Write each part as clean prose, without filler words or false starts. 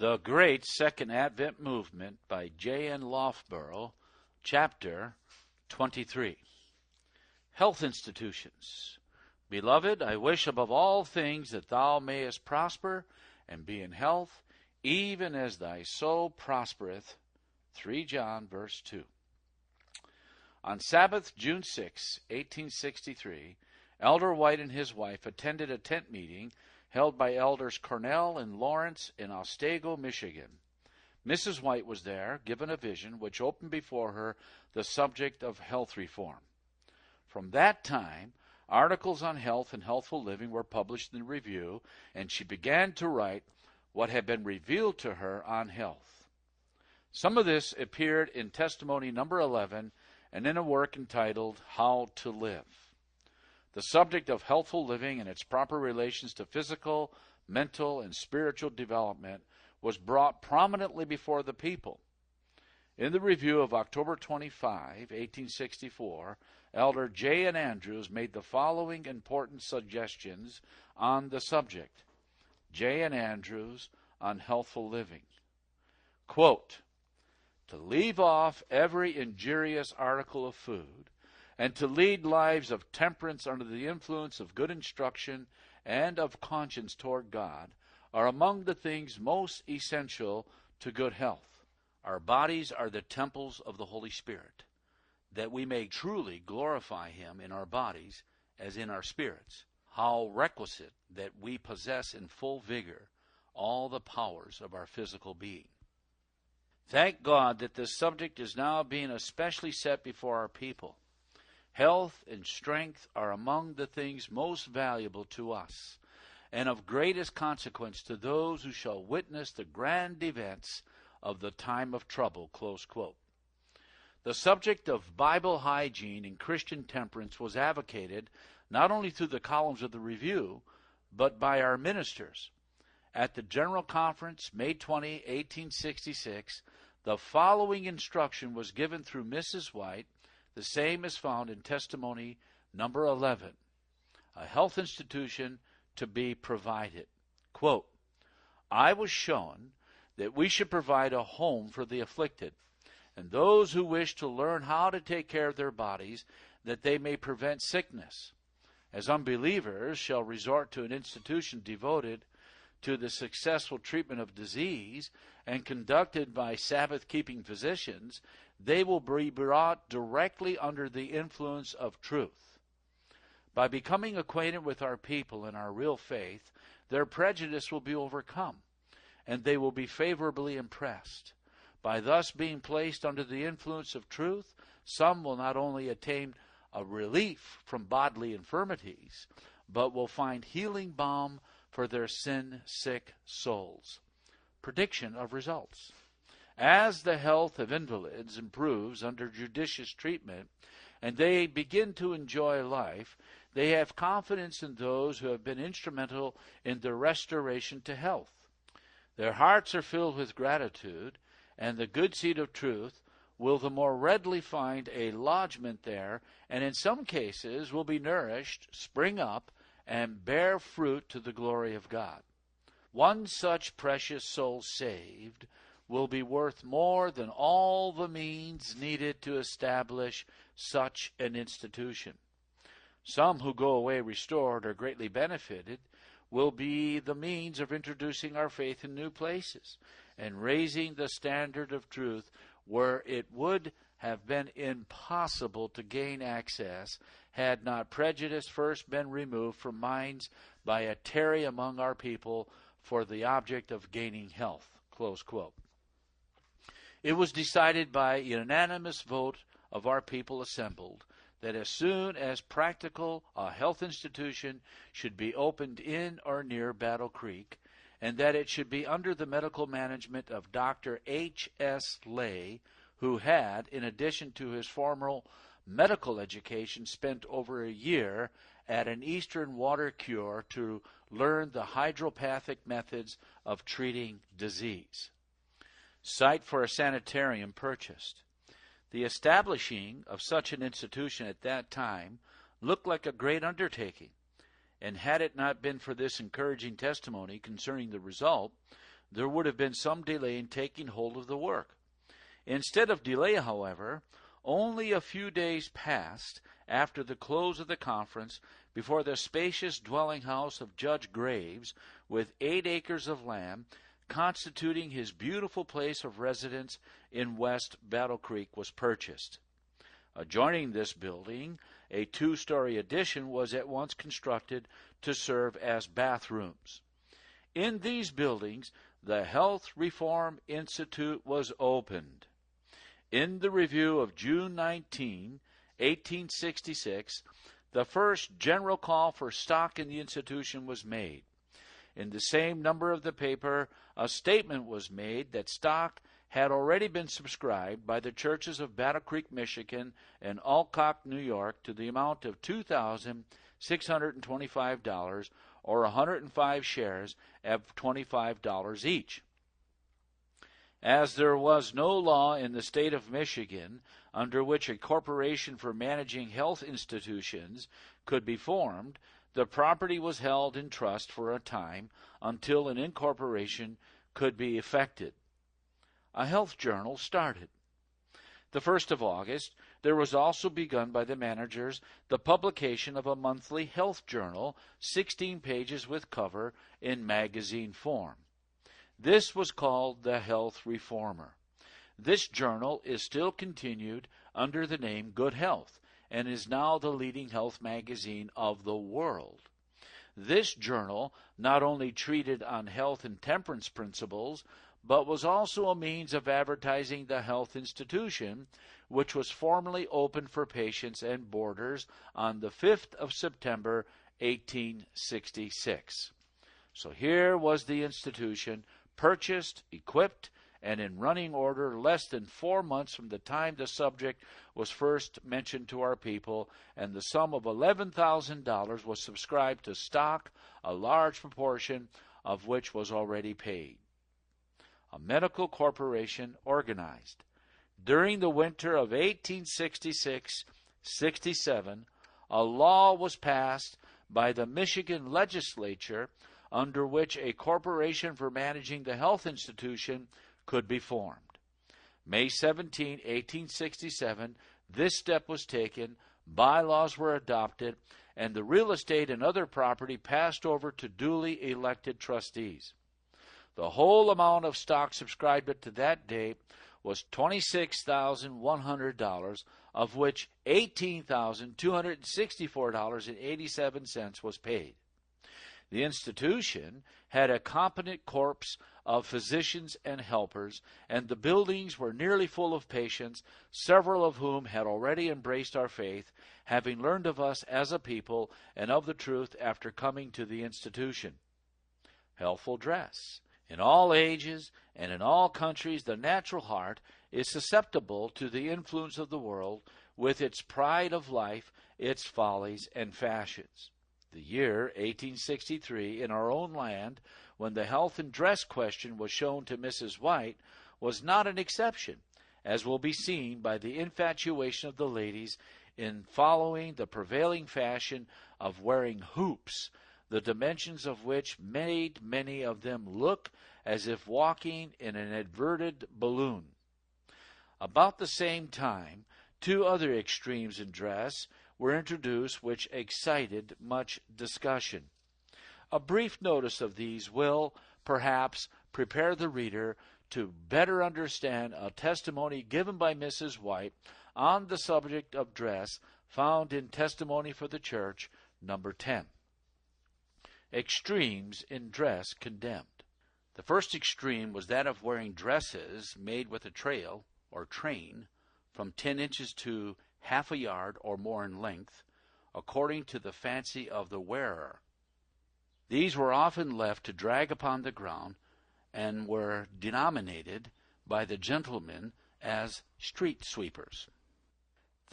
The Great Second Advent Movement by J.N. Loughborough, Chapter 23. Health Institutions. Beloved, I wish above all things that thou mayest prosper and be in health, even as thy soul prospereth. 3 John, verse 2. On Sabbath, June 6, 1863, Elder White and his wife attended a tent meeting held by Elders Cornell and Lawrence in Otsego, Michigan. Mrs. White was there, given a vision which opened before her the subject of health reform. From that time, articles on health and healthful living were published in the Review, and she began to write what had been revealed to her on health. Some of this appeared in Testimony number 11 and in a work entitled How to Live. The subject of healthful living and its proper relations to physical, mental, and spiritual development was brought prominently before the people. In the Review of October 25, 1864, Elder J. N. Andrews made the following important suggestions on the subject. J. N. Andrews on healthful living. Quote, to leave off every injurious article of food, and to lead lives of temperance under the influence of good instruction and of conscience toward God are among the things most essential to good health. Our bodies are the temples of the Holy Spirit, that we may truly glorify Him in our bodies as in our spirits. How requisite that we possess in full vigor all the powers of our physical being. Thank God that this subject is now being especially set before our people. Health and strength are among the things most valuable to us, and of greatest consequence to those who shall witness the grand events of the time of trouble. Close quote. The subject of Bible hygiene and Christian temperance was advocated not only through the columns of the Review, but by our ministers. At the General Conference, May 20, 1866, the following instruction was given through Mrs. White. The same is found in Testimony number 11, a health institution to be provided. Quote, I was shown that we should provide a home for the afflicted, and those who wish to learn how to take care of their bodies, that they may prevent sickness, as unbelievers shall resort to an institution devoted to the successful treatment of disease and conducted by Sabbath-keeping physicians. They will be brought directly under the influence of truth. By becoming acquainted with our people and our real faith, their prejudice will be overcome, and they will be favorably impressed. By thus being placed under the influence of truth, some will not only attain a relief from bodily infirmities, but will find healing balm for their sin-sick souls. Prediction of results. As the health of invalids improves under judicious treatment, and they begin to enjoy life, they have confidence in those who have been instrumental in their restoration to health. Their hearts are filled with gratitude, and the good seed of truth will the more readily find a lodgment there, and in some cases will be nourished, spring up, and bear fruit to the glory of God. One such precious soul saved will be worth more than all the means needed to establish such an institution. Some who go away restored or greatly benefited will be the means of introducing our faith in new places and raising the standard of truth where it would have been impossible to gain access had not prejudice first been removed from minds by a tarry among our people for the object of gaining health. Close quote. It was decided by unanimous vote of our people assembled that as soon as practical a health institution should be opened in or near Battle Creek, and that it should be under the medical management of Dr. H.S. Lay, who had, in addition to his formal medical education, spent over a year at an Eastern water cure to learn the hydropathic methods of treating disease. Site for a sanitarium purchased. The establishing of such an institution at that time looked like a great undertaking, and had it not been for this encouraging testimony concerning the result, there would have been some delay in taking hold of the work. Instead of delay, however, only a few days passed after the close of the conference before the spacious dwelling house of Judge Graves, with 8 acres of land, constituting his beautiful place of residence in West Battle Creek, was purchased. Adjoining this building, a 2-story addition was at once constructed to serve as bathrooms. In these buildings, the Health Reform Institute was opened. In the review of June 19, 1866, the first general call for stock in the institution was made. In the same number of the paper, a statement was made that stock had already been subscribed by the churches of Battle Creek, Michigan, and Alcock, New York, to the amount of $2,625, or 105 shares at $25 each. As there was no law in the state of Michigan under which a corporation for managing health institutions could be formed, the property was held in trust for a time until an incorporation could be effected. A health journal started. The 1st of August, there was also begun by the managers the publication of a monthly health journal, 16 pages with cover, in magazine form. This was called the Health Reformer. This journal is still continued under the name Good Health and is now the leading health magazine of the world. This journal not only treated on health and temperance principles, but was also a means of advertising the health institution, which was formally opened for patients and boarders on the 5th of September, 1866. So here was the institution, purchased, equipped, and in running order less than 4 months from the time the subject was first mentioned to our people, and the sum of $11,000 was subscribed to stock, a large proportion of which was already paid. A medical corporation organized. During the winter of 1866-67, a law was passed by the Michigan legislature under which a corporation for managing the health institution could be formed. May 17, 1867, this step was taken, bylaws were adopted, and the real estate and other property passed over to duly elected trustees. The whole amount of stock subscribed to that date was $26,100, of which $18,264.87 was paid. The institution had a competent corps of physicians and helpers, and the buildings were nearly full of patients, several of whom had already embraced our faith, having learned of us as a people and of the truth after coming to the institution. Healthful dress. In all ages and in all countries, the natural heart is susceptible to the influence of the world, with its pride of life, its follies and fashions. The year 1863 in our own land, when the health and dress question was shown to Mrs. White, was not an exception, as will be seen by the infatuation of the ladies in following the prevailing fashion of wearing hoops, the dimensions of which made many of them look as if walking in an inverted balloon. About the same time, 2 other extremes in dress were introduced which excited much discussion. A brief notice of these will, perhaps, prepare the reader to better understand a testimony given by Mrs. White on the subject of dress, found in Testimony for the Church, number 10. Extremes in dress condemned. The first extreme was that of wearing dresses made with a trail, or train, from 10 inches to half a yard or more in length, according to the fancy of the wearer. These were often left to drag upon the ground, and were denominated by the gentlemen as street sweepers.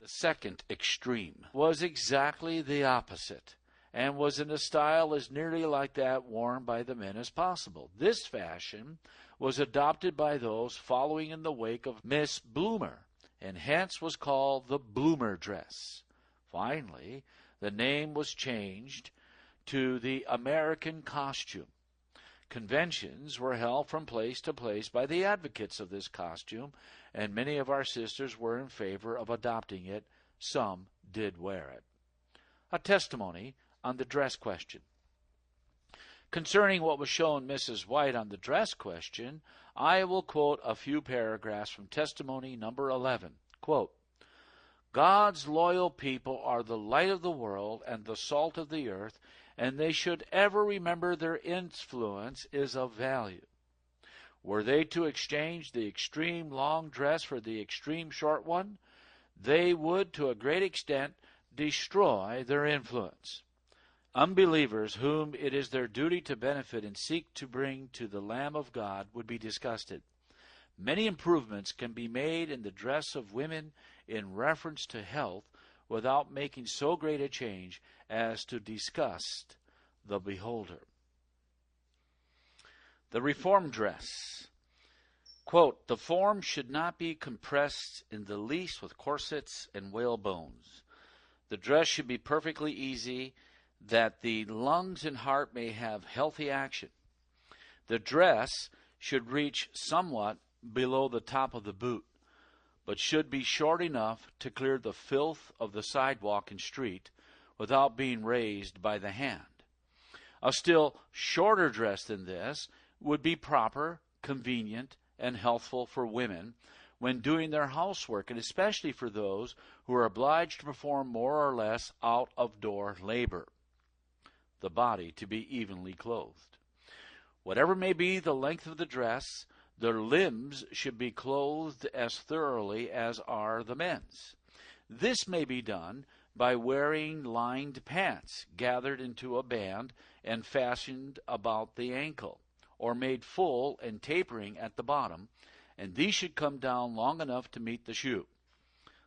The second extreme was exactly the opposite, and was in a style as nearly like that worn by the men as possible. This fashion was adopted by those following in the wake of Miss Bloomer, and hence was called the Bloomer dress. Finally, the name was changed to the American costume. Conventions were held from place to place by the advocates of this costume, and many of our sisters were in favor of adopting it. Some did wear it. A testimony on the dress question. Concerning what was shown Mrs. White on the dress question, I will quote a few paragraphs from testimony number 11. Quote, God's loyal people are the light of the world and the salt of the earth, and they should ever remember their influence is of value. Were they to exchange the extreme long dress for the extreme short one, they would, to a great extent, destroy their influence. Unbelievers whom it is their duty to benefit and seek to bring to the Lamb of God would be disgusted. Many improvements can be made in the dress of women in reference to health without making so great a change as to disgust the beholder. The reform dress. Quote, the form should not be compressed in the least with corsets and whalebones. The dress should be perfectly easy, that the lungs and heart may have healthy action. The dress should reach somewhat below the top of the boot, but should be short enough to clear the filth of the sidewalk and street without being raised by the hand. A still shorter dress than this would be proper, convenient, and healthful for women when doing their housework, and especially for those who are obliged to perform more or less out-of-door labor. The body to be evenly clothed. Whatever may be the length of the dress, their limbs should be clothed as thoroughly as are the men's. This may be done by wearing lined pants gathered into a band and fastened about the ankle, or made full and tapering at the bottom, and these should come down long enough to meet the shoe.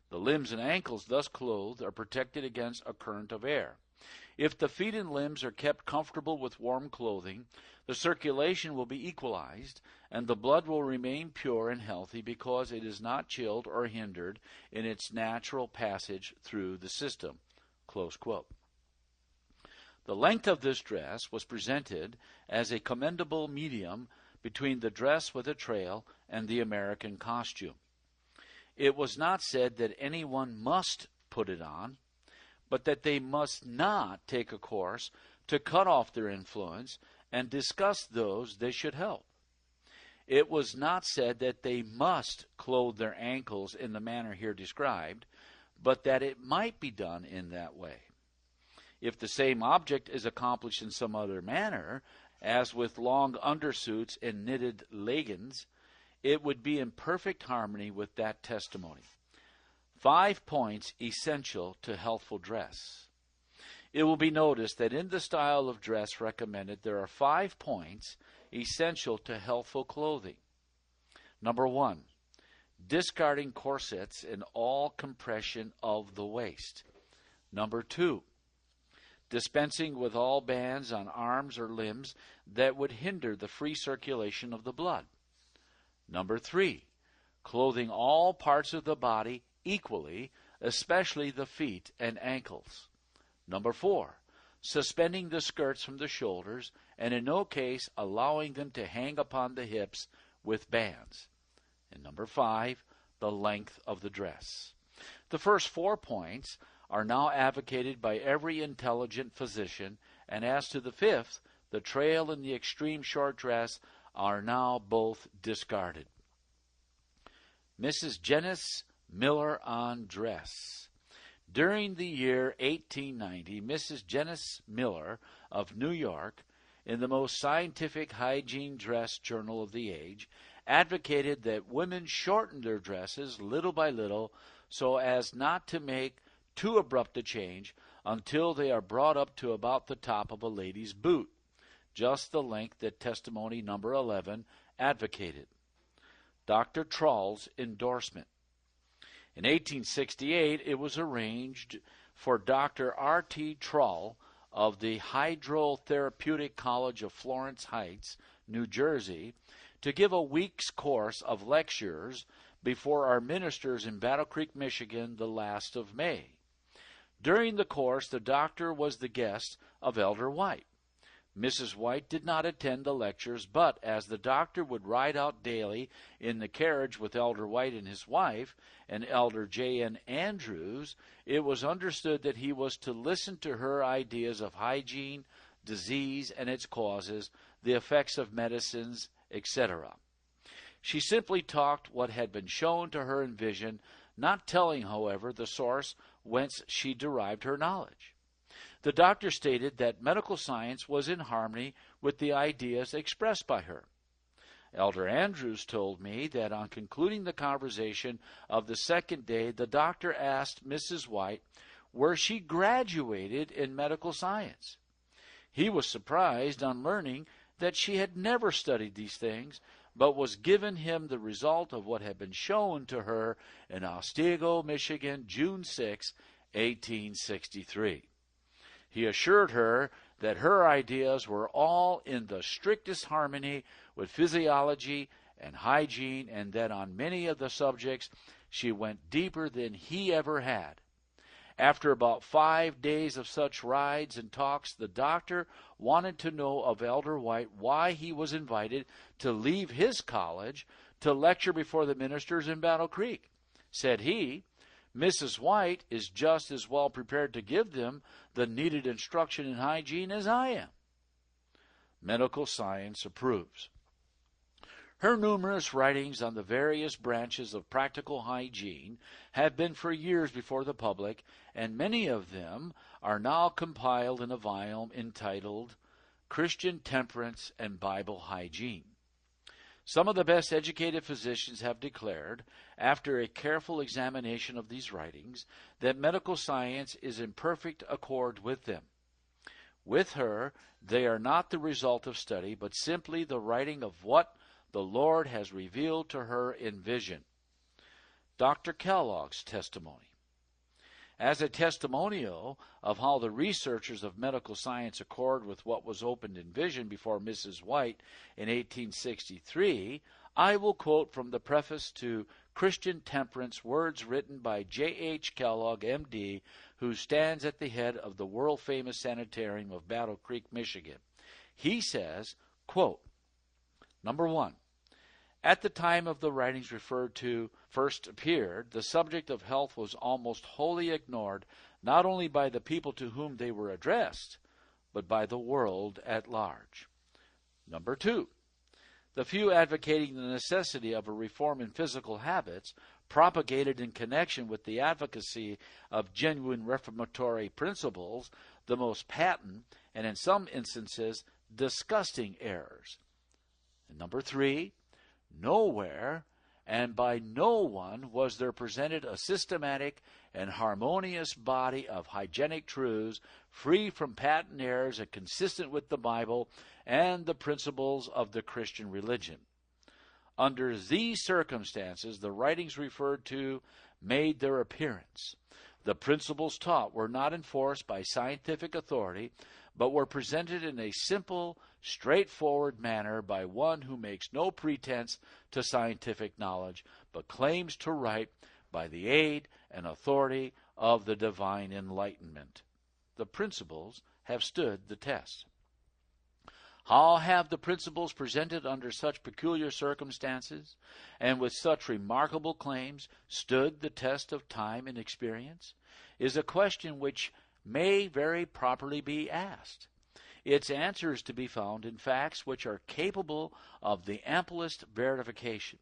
The limbs and ankles thus clothed are protected against a current of air. If the feet and limbs are kept comfortable with warm clothing, the circulation will be equalized, and the blood will remain pure and healthy because it is not chilled or hindered in its natural passage through the system. Close quote. The length of this dress was presented as a commendable medium between the dress with a trail and the American costume. It was not said that anyone must put it on, but that they must not take a course to cut off their influence and discuss those they should help. It was not said that they must clothe their ankles in the manner here described, but that it might be done in that way. If the same object is accomplished in some other manner, as with long undersuits and knitted leggings, it would be in perfect harmony with that testimony. 5 points essential to healthful dress. It will be noticed that in the style of dress recommended, there are 5 points essential to healthful clothing. Number 1, discarding corsets and all compression of the waist. Number 2, dispensing with all bands on arms or limbs that would hinder the free circulation of the blood. Number 3, clothing all parts of the body equally, especially the feet and ankles. Number 4, suspending the skirts from the shoulders and in no case allowing them to hang upon the hips with bands. And number 5, the length of the dress. The first 4 points are now advocated by every intelligent physician, and as to the 5th, the trail and the extreme short dress are now both discarded. Mrs. Janice Miller on dress. During the year 1890, Mrs. Janice Miller of New York, in the most scientific hygiene dress journal of the age, advocated that women shorten their dresses little by little so as not to make too abrupt a change until they are brought up to about the top of a lady's boot, just the length that testimony number 11 advocated. Dr. Troll's endorsement. In 1868, it was arranged for Dr. R.T. Troll of the Hydrotherapeutic College of Florence Heights, New Jersey, to give a week's course of lectures before our ministers in Battle Creek, Michigan, the last of May. During the course, the doctor was the guest of Elder White. Mrs. White did not attend the lectures, but as the doctor would ride out daily in the carriage with Elder White and his wife and Elder J.N. Andrews, it was understood that he was to listen to her ideas of hygiene, disease and its causes, the effects of medicines, etc. She simply talked what had been shown to her in vision, not telling, however, the source whence she derived her knowledge. The doctor stated that medical science was in harmony with the ideas expressed by her. Elder Andrews told me that on concluding the conversation of the second day, the doctor asked Mrs. White where she graduated in medical science. He was surprised on learning that she had never studied these things, but was given him the result of what had been shown to her in Otsego, Michigan, June 6, 1863. He assured her that her ideas were all in the strictest harmony with physiology and hygiene, and that on many of the subjects she went deeper than he ever had. After about 5 days of such rides and talks, the doctor wanted to know of Elder White why he was invited to leave his college to lecture before the ministers in Battle Creek. Said he, "Mrs. White is just as well prepared to give them the needed instruction in hygiene as I am." Medical science approves. Her numerous writings on the various branches of practical hygiene have been for years before the public, and many of them are now compiled in a volume entitled Christian Temperance and Bible Hygiene. Some of the best educated physicians have declared, after a careful examination of these writings, that medical science is in perfect accord with them. With her, they are not the result of study, but simply the writing of what the Lord has revealed to her in vision. Dr. Kellogg's testimony. As a testimonial of how the researchers of medical science accord with what was opened in vision before Mrs. White in 1863, I will quote from the preface to Christian Temperance, words written by J.H. Kellogg, M.D., who stands at the head of the world-famous sanitarium of Battle Creek, Michigan. He says, quote, Number 1. At the time of the writings referred to first appeared, the subject of health was almost wholly ignored, not only by the people to whom they were addressed, but by the world at large. Number 2. The few advocating the necessity of a reform in physical habits, propagated in connection with the advocacy of genuine reformatory principles, the most patent, and in some instances, disgusting errors. And number 3. Nowhere and by no one was there presented a systematic and harmonious body of hygienic truths free from patent errors and consistent with the Bible and the principles of the Christian religion. Under these circumstances, the writings referred to made their appearance. The principles taught were not enforced by scientific authority, but were presented in a simple, straightforward manner by one who makes no pretense to scientific knowledge, but claims to write by the aid and authority of the divine enlightenment. The principles have stood the test. How have the principles presented under such peculiar circumstances and with such remarkable claims stood the test of time and experience is a question which may very properly be asked. Its answer is to be found in facts which are capable of the amplest verification.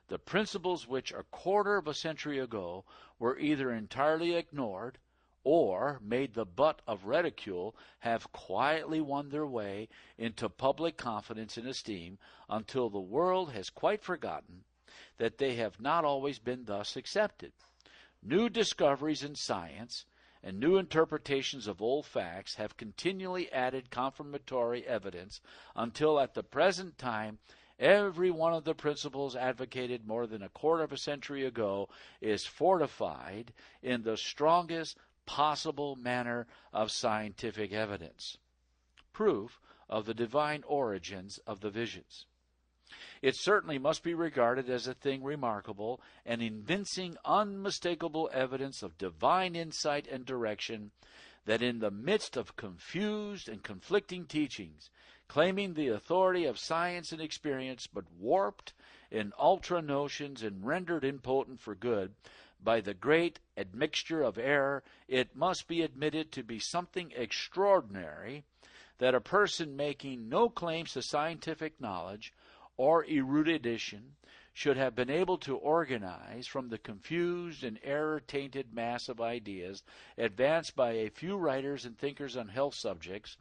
The principles which a quarter of a century ago were either entirely ignored or made the butt of ridicule have quietly won their way into public confidence and esteem until the world has quite forgotten that they have not always been thus accepted. New discoveries in science and new interpretations of old facts have continually added confirmatory evidence until at the present time every one of the principles advocated more than a quarter of a century ago is fortified in the strongest possible manner of scientific evidence. Proof of the divine origins of the visions. It certainly must be regarded as a thing remarkable and evincing unmistakable evidence of divine insight and direction that in the midst of confused and conflicting teachings, claiming the authority of science and experience, but warped in ultra notions and rendered impotent for good by the great admixture of error, it must be admitted to be something extraordinary that a person making no claims to scientific knowledge or erudition should have been able to organize from the confused and error-tainted mass of ideas advanced by a few writers and thinkers on health subjects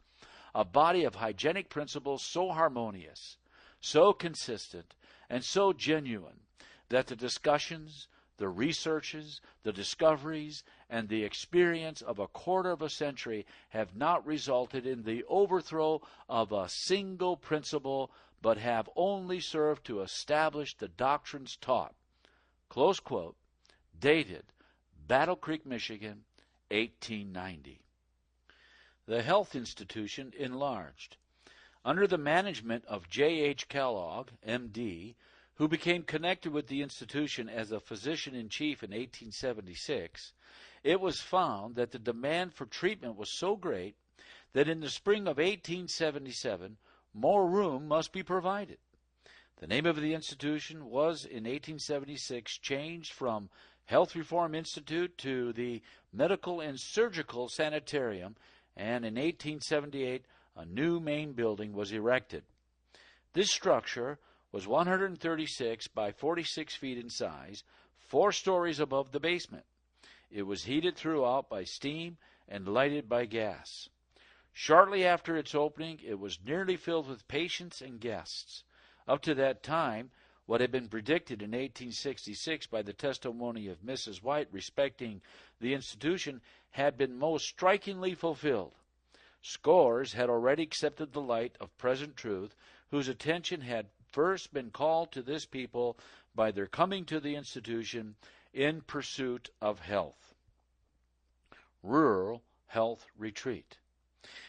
a body of hygienic principles so harmonious, so consistent, and so genuine that the discussions, the researches, the discoveries, and the experience of a quarter of a century have not resulted in the overthrow of a single principle, but have only served to establish the doctrines taught. Close quote. Dated Battle Creek, Michigan, 1890. The health institution enlarged. Under the management of J.H. Kellogg, M.D., who became connected with the institution as a physician-in-chief in 1876, it was found that the demand for treatment was so great that in the spring of 1877, more room must be provided. The name of the institution was in 1876 changed from Health Reform Institute to the Medical and Surgical Sanitarium, and in 1878 a new main building was erected. This structure was 136 by 46 feet in size, 4 stories above the basement. It was heated throughout by steam and lighted by gas. Shortly after its opening, it was nearly filled with patients and guests. Up to that time, what had been predicted in 1866 by the testimony of Mrs. White respecting the institution had been most strikingly fulfilled. Scores had already accepted the light of present truth, whose attention had first been called to this people by their coming to the institution in pursuit of health. Rural Health Retreat.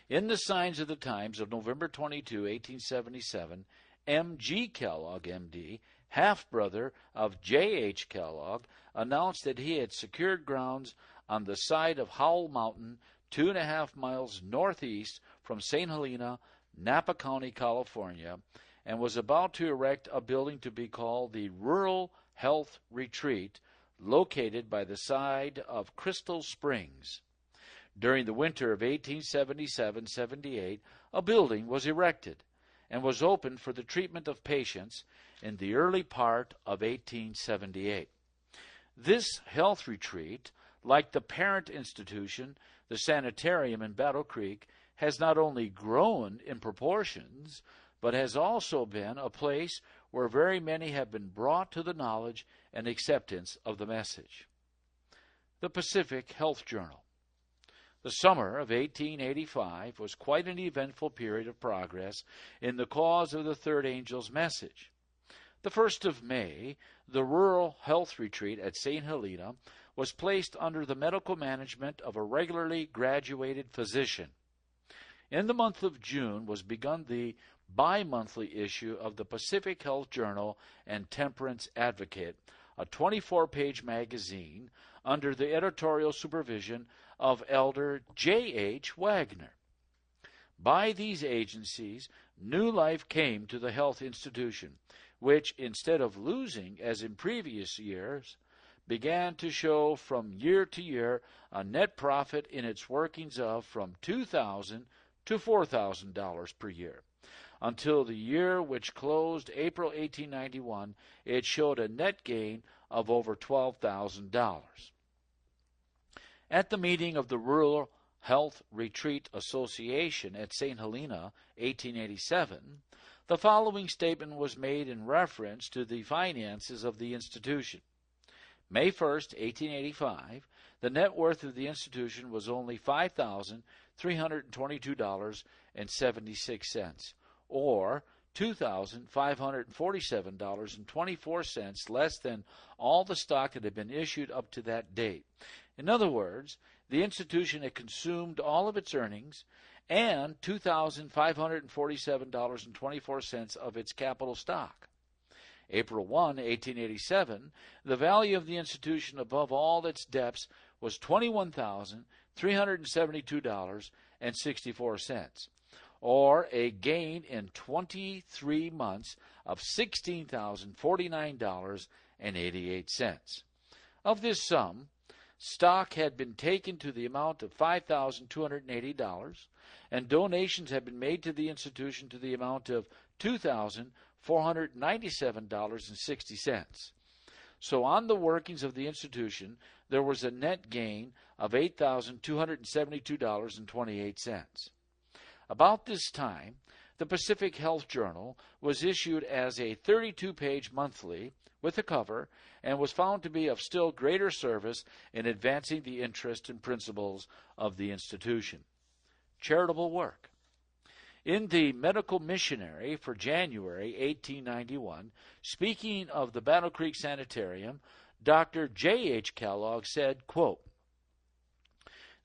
In the Signs of the Times of November 22, 1877, M.G. Kellogg, M.D., half-brother of J.H. Kellogg, announced that he had secured grounds on the side of Howell Mountain, 2.5 miles northeast from St. Helena, Napa County, California, and was about to erect a building to be called the Rural Health Retreat, located by the side of Crystal Springs. During the winter of 1877-78, a building was erected and was opened for the treatment of patients in the early part of 1878. This health retreat, like the parent institution, the sanitarium in Battle Creek, has not only grown in proportions, but has also been a place where very many have been brought to the knowledge and acceptance of the message. The Pacific Health Journal. The summer of 1885 was quite an eventful period of progress in the cause of the third angel's message. The 1st of May, the Rural Health Retreat at St. Helena was placed under the medical management of a regularly graduated physician. In the month of June was begun the bi-monthly issue of the Pacific Health Journal and Temperance Advocate, a 24-page magazine under the editorial supervision of Elder J.H. Wagner. By these agencies, new life came to the health institution, which, instead of losing as in previous years, began to show from year to year a net profit in its workings of from $2,000 to $4,000 per year. Until the year which closed April 1891, it showed a net gain of over $12,000. At the meeting of the Rural Health Retreat Association at St. Helena, 1887, the following statement was made in reference to the finances of the institution. May 1st, 1885, the net worth of the institution was only $5,322.76, or $2,547.24 less than all the stock that had been issued up to that date. In other words, the institution had consumed all of its earnings and $2,547.24 of its capital stock. April 1, 1887, the value of the institution above all its debts was $21,372.64, or a gain in 23 months of $16,049.88. Of this sum, stock had been taken to the amount of $5,280, and donations had been made to the institution to the amount of $2,497.60. So on the workings of the institution, there was a net gain of $8,272.28. About this time, the Pacific Health Journal was issued as a 32-page monthly with a cover and was found to be of still greater service in advancing the interests and principles of the institution. Charitable work. In the Medical Missionary for January 1891, speaking of the Battle Creek Sanitarium, Dr. J.H. Kellogg said, quote,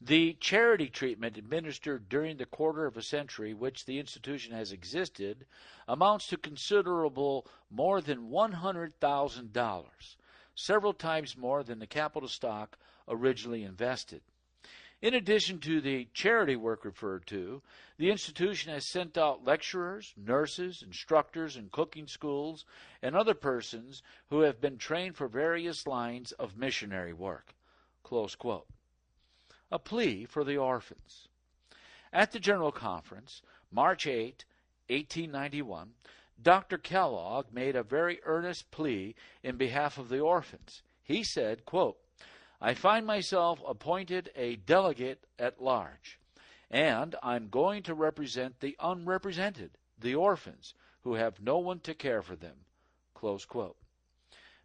"The charity treatment administered during the quarter of a century which the institution has existed amounts to considerable more than $100,000, several times more than the capital stock originally invested. In addition to the charity work referred to, the institution has sent out lecturers, nurses, instructors in cooking schools, and other persons who have been trained for various lines of missionary work." Close quote. A plea for the orphans. At the General Conference, March 8, 1891, Dr. Kellogg made a very earnest plea in behalf of the orphans. He said, quote, "I find myself appointed a delegate at large, and I'm going to represent the unrepresented, the orphans, who have no one to care for them." Close quote.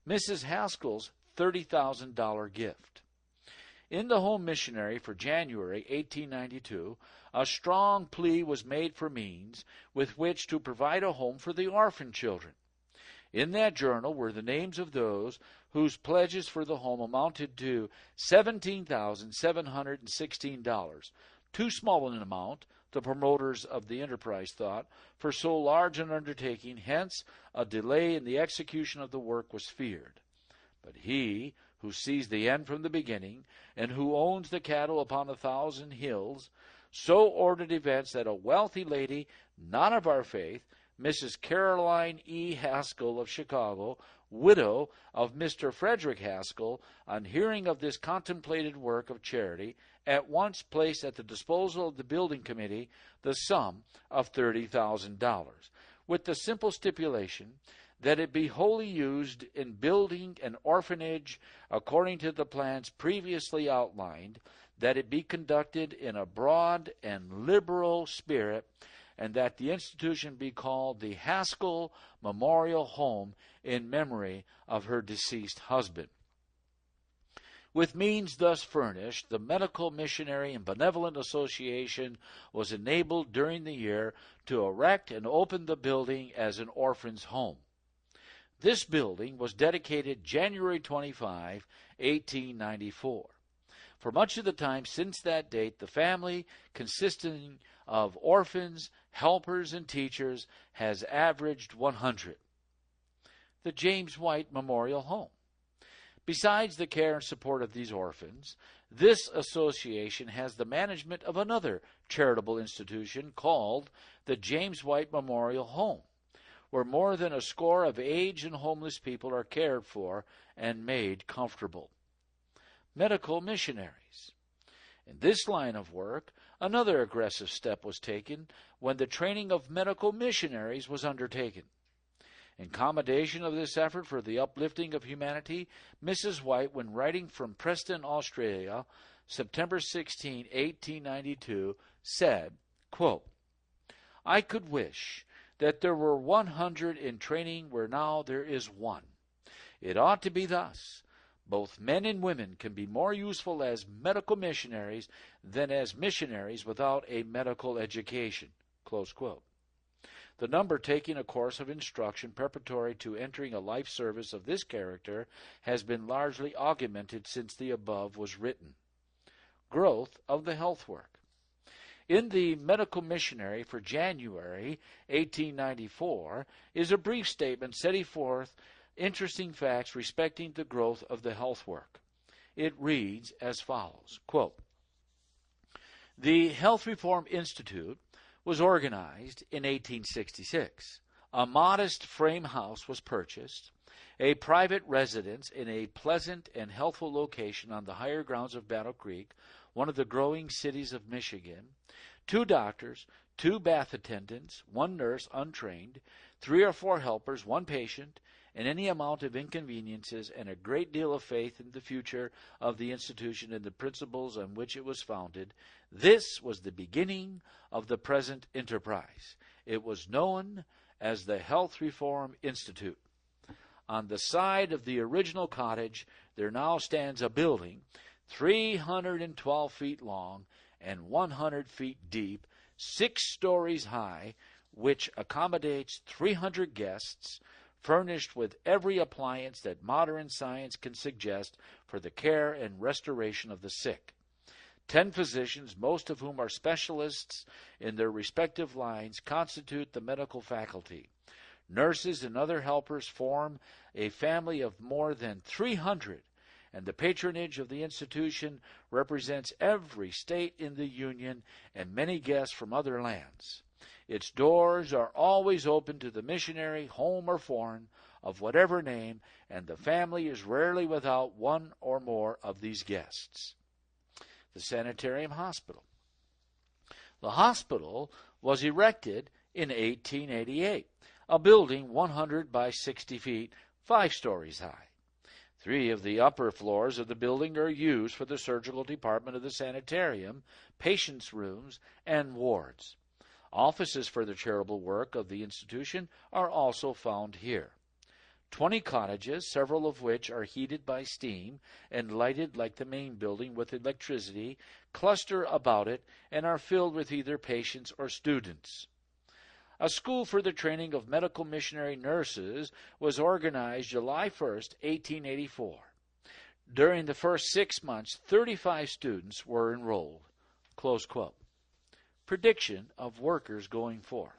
Mrs. Haskell's $30,000 gift. In the Home Missionary for January 1892, a strong plea was made for means with which to provide a home for the orphan children. In that journal were the names of those whose pledges for the home amounted to $17,716, too small an amount, the promoters of the enterprise thought, for so large an undertaking, hence a delay in the execution of the work was feared. But he who sees the end from the beginning, and who owns the cattle upon 1,000 hills, so ordered events that a wealthy lady, not of our faith, Mrs. Caroline E. Haskell of Chicago, widow of Mr. Frederick Haskell, on hearing of this contemplated work of charity, at once placed at the disposal of the building committee the sum of $30,000, with the simple stipulation that it be wholly used in building an orphanage according to the plans previously outlined, that it be conducted in a broad and liberal spirit, and that the institution be called the Haskell Memorial Home in memory of her deceased husband. With means thus furnished, the Medical Missionary and Benevolent Association was enabled during the year to erect and open the building as an orphan's home. This building was dedicated January 25, 1894. For much of the time since that date, the family, consisting of orphans, helpers, and teachers, has averaged 100. The James White Memorial Home. Besides the care and support of these orphans, this association has the management of another charitable institution called the James White Memorial Home, where more than a score of aged and homeless people are cared for and made comfortable. Medical missionaries. In this line of work, another aggressive step was taken when the training of medical missionaries was undertaken. In commendation of this effort for the uplifting of humanity, Mrs. White, when writing from Preston, Australia, September 16, 1892, said, quote, "I could wish that there were 100 in training where now there is one. It ought to be thus. Both men and women can be more useful as medical missionaries than as missionaries without a medical education." Close quote. The number taking a course of instruction preparatory to entering a life service of this character has been largely augmented since the above was written. Growth of the health work. In the Medical Missionary for January 1894 is a brief statement setting forth interesting facts respecting the growth of the health work. It reads as follows, quote, "The Health Reform Institute was organized in 1866. A modest frame house was purchased, a private residence in a pleasant and healthful location on the higher grounds of Battle Creek, one of the growing cities of Michigan, 2 doctors, 2 bath attendants, 1 nurse untrained, 3 or 4 helpers, 1 patient, and any amount of inconveniences, and a great deal of faith in the future of the institution and the principles on which it was founded. This was the beginning of the present enterprise. It was known as the Health Reform Institute. On the side of the original cottage, there now stands a building 312 feet long and 100 feet deep, 6 stories high, which accommodates 300 guests, furnished with every appliance that modern science can suggest for the care and restoration of the sick. 10 physicians, most of whom are specialists in their respective lines, constitute the medical faculty. Nurses and other helpers form a family of more than 300, and the patronage of the institution represents every state in the Union and many guests from other lands. Its doors are always open to the missionary, home or foreign, of whatever name, and the family is rarely without 1 or more of these guests." The Sanitarium Hospital. The hospital was erected in 1888, a building 100 by 60 feet, 5 stories high. 3 of the upper floors of the building are used for the surgical department of the sanitarium, patients' rooms, and wards. Offices for the charitable work of the institution are also found here. 20 cottages, several of which are heated by steam and lighted like the main building with electricity, cluster about it and are filled with either patients or students. A school for the training of medical missionary nurses was organized July 1st, 1884. During the first 6 months, 35 students were enrolled. Close quote. Prediction of workers going forth.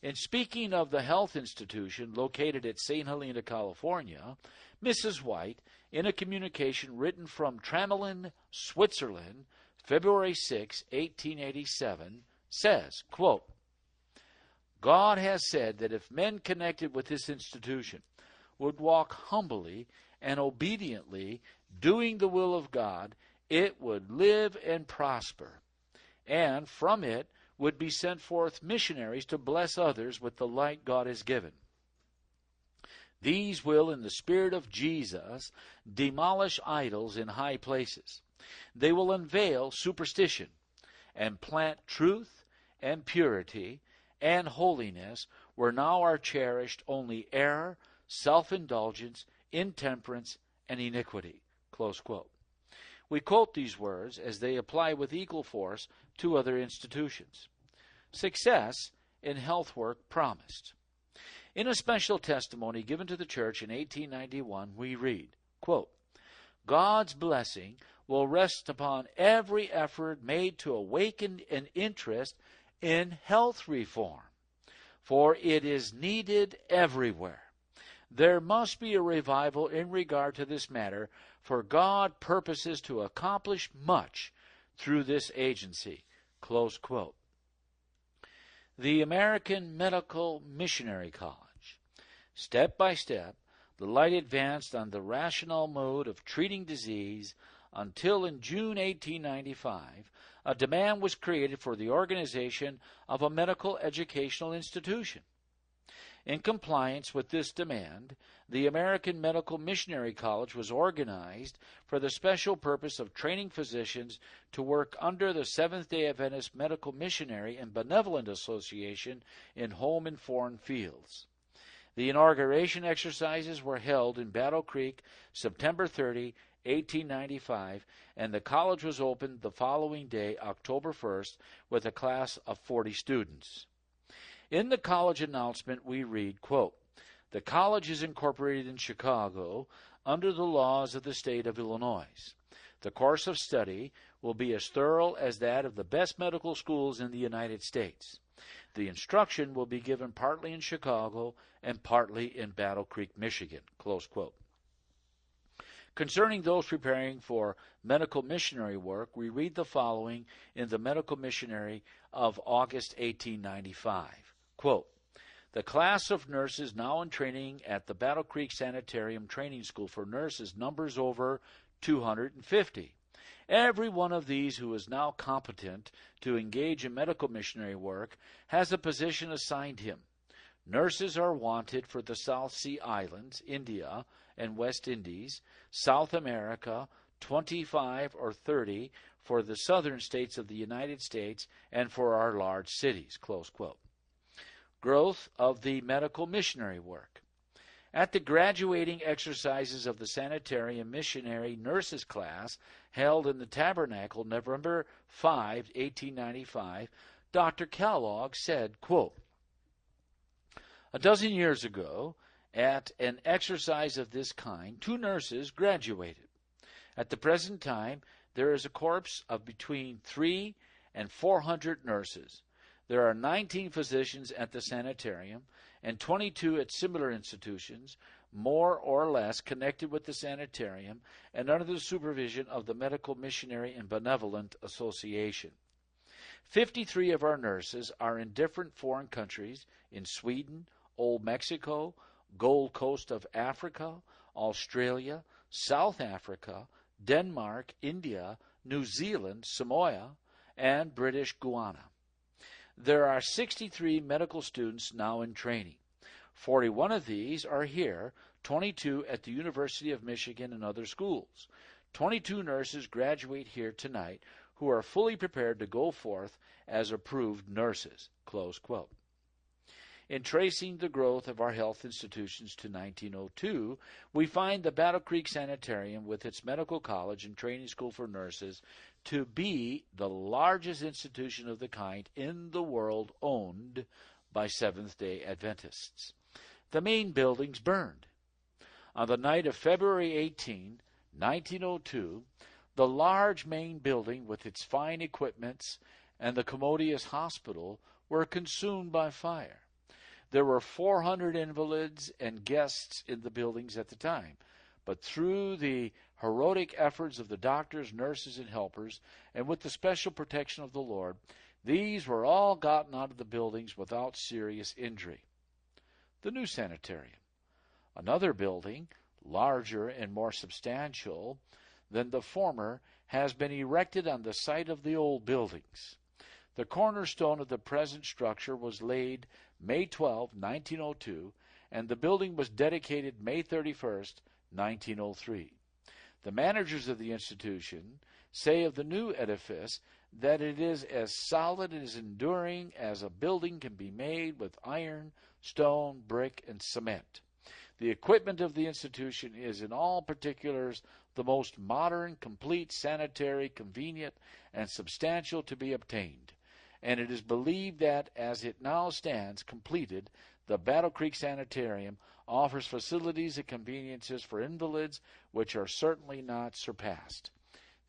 In speaking of the health institution located at St. Helena, California, Mrs. White, in a communication written from Tramelin, Switzerland, February 6, 1887, says, quote, "God has said that if men connected with this institution would walk humbly and obediently, doing the will of God, it would live and prosper, and from it would be sent forth missionaries to bless others with the light God has given. These will, in the spirit of Jesus, demolish idols in high places. They will unveil superstition and plant truth and purity and holiness where now are cherished only error, self-indulgence, intemperance, and iniquity." Close quote. We quote these words as they apply with equal force to other institutions. Success in health work promised. In a special testimony given to the church in 1891, we read, quote, "God's blessing will rest upon every effort made to awaken an interest in health reform, for it is needed everywhere. There must be a revival in regard to this matter, for God purposes to accomplish much through this agency." Close quote. The American Medical Missionary College. Step by step, the light advanced on the rational mode of treating disease until in June 1895, a demand was created for the organization of a medical educational institution. In compliance with this demand, the American Medical Missionary College was organized for the special purpose of training physicians to work under the Seventh-day Adventist Medical Missionary and Benevolent Association in home and foreign fields. The inauguration exercises were held in Battle Creek September 30, 1895, and the college was opened the following day, October 1st, with a class of 40 students. In the college announcement, we read, quote, "The college is incorporated in Chicago under the laws of the state of Illinois. The course of study will be as thorough as that of the best medical schools in the United States. The instruction will be given partly in Chicago and partly in Battle Creek, Michigan." Close quote. Concerning those preparing for medical missionary work, we read the following in the Medical Missionary of August 1895. Quote, "The class of nurses now in training at the Battle Creek Sanitarium Training School for Nurses numbers over 250. Every one of these who is now competent to engage in medical missionary work has a position assigned him. Nurses are wanted for the South Sea Islands, India, and West Indies, South America, 25 or 30 for the southern states of the United States, and for our large cities." Close quote. Growth of the medical missionary work. At the graduating exercises of the Sanitarium Missionary Nurses class held in the Tabernacle November 5, 1895, Dr. Kellogg said, quote, "A dozen years ago, at an exercise of this kind, 2 nurses graduated. At the present time, there is a corps of between 300 and 400 nurses. There are 19 physicians at the sanitarium and 22 at similar institutions, more or less connected with the sanitarium and under the supervision of the Medical Missionary and Benevolent Association. 53 of our nurses are in different foreign countries, in Sweden, Old Mexico, Gold Coast of Africa, Australia, South Africa, Denmark, India, New Zealand, Samoa, and British Guiana. There are 63 medical students now in training. 41 of these are here, 22 at the University of Michigan and other schools. 22 nurses graduate here tonight who are fully prepared to go forth as approved nurses." Close quote. In tracing the growth of our health institutions to 1902, we find the Battle Creek Sanitarium with its medical college and training school for nurses to be the largest institution of the kind in the world owned by Seventh-day Adventists. The main buildings burned. On the night of February 18, 1902, the large main building with its fine equipments and the commodious hospital were consumed by fire. There were 400 invalids and guests in the buildings at the time, but through the heroic efforts of the doctors, nurses, and helpers, and with the special protection of the Lord, these were all gotten out of the buildings without serious injury. The new sanitarium, another building, larger and more substantial than the former, has been erected on the site of the old buildings. The cornerstone of the present structure was laid May 12, 1902, and the building was dedicated May 31, 1903. The managers of the institution say of the new edifice that it is as solid and as enduring as a building can be made with iron, stone, brick, and cement. The equipment of the institution is in all particulars the most modern, complete, sanitary, convenient, and substantial to be obtained. And it is believed that, as it now stands completed, the Battle Creek Sanitarium offers facilities and conveniences for invalids which are certainly not surpassed.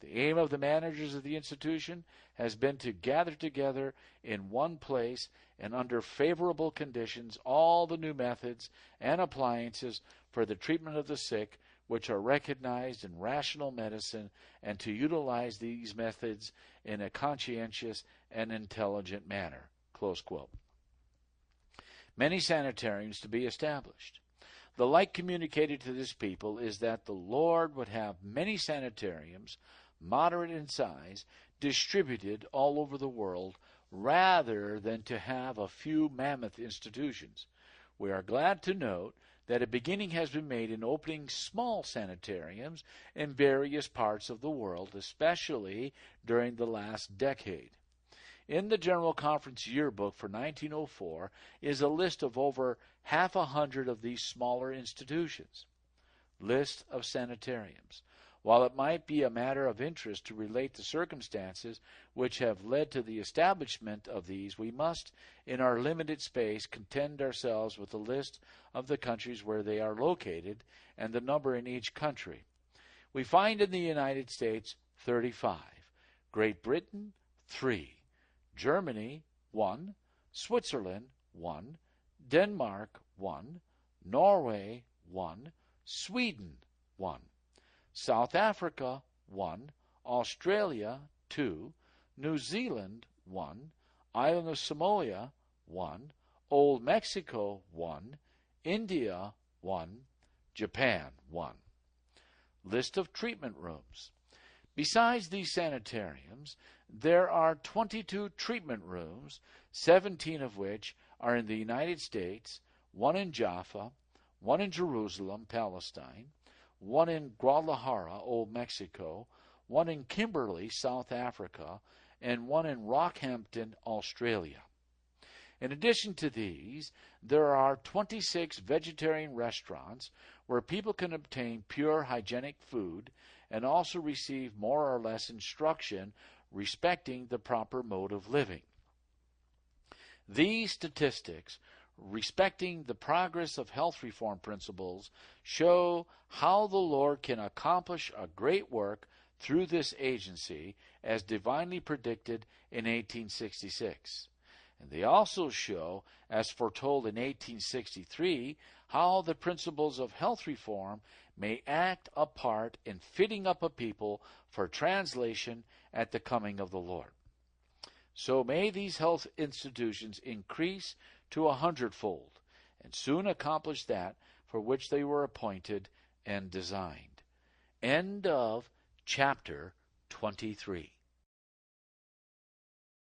The aim of the managers of the institution has been to gather together in one place and under favorable conditions all the new methods and appliances for the treatment of the sick which are recognized in rational medicine, and to utilize these methods in a conscientious and intelligent manner. Close quote. Many sanitariums to be established. The light communicated to this people is that the Lord would have many sanitariums, moderate in size, distributed all over the world, rather than to have a few mammoth institutions. We are glad to note that a beginning has been made in opening small sanitariums in various parts of the world, especially during the last decade. In the General Conference Yearbook for 1904 is a list of over 100 of these smaller institutions. List of sanitariums. While it might be a matter of interest to relate the circumstances which have led to the establishment of these, we must, in our limited space, content ourselves with a list of the countries where they are located and the number in each country. We find in the United States 35, Great Britain 3, Germany 1, Switzerland 1, Denmark 1, Norway 1, Sweden 1. South Africa, 1, Australia, 2, New Zealand, 1, Island of Samoa, 1, Old Mexico, 1, India, 1, Japan, 1. List of treatment rooms. Besides these sanitariums, there are 22 treatment rooms, 17 of which are in the United States, 1 in Jaffa, 1 in Jerusalem, Palestine, 1 in Guadalajara, Old Mexico, 1 in Kimberley, South Africa, and 1 in Rockhampton, Australia. In addition to these, there are 26 vegetarian restaurants where people can obtain pure hygienic food and also receive more or less instruction respecting the proper mode of living. These statistics respecting the progress of health reform principles show how the Lord can accomplish a great work through this agency as divinely predicted in 1866. And they also show, as foretold in 1863, how the principles of health reform may act a part in fitting up a people for translation at the coming of the Lord. So may these health institutions increase to 100-fold, and soon accomplish that for which they were appointed and designed. End of chapter 23.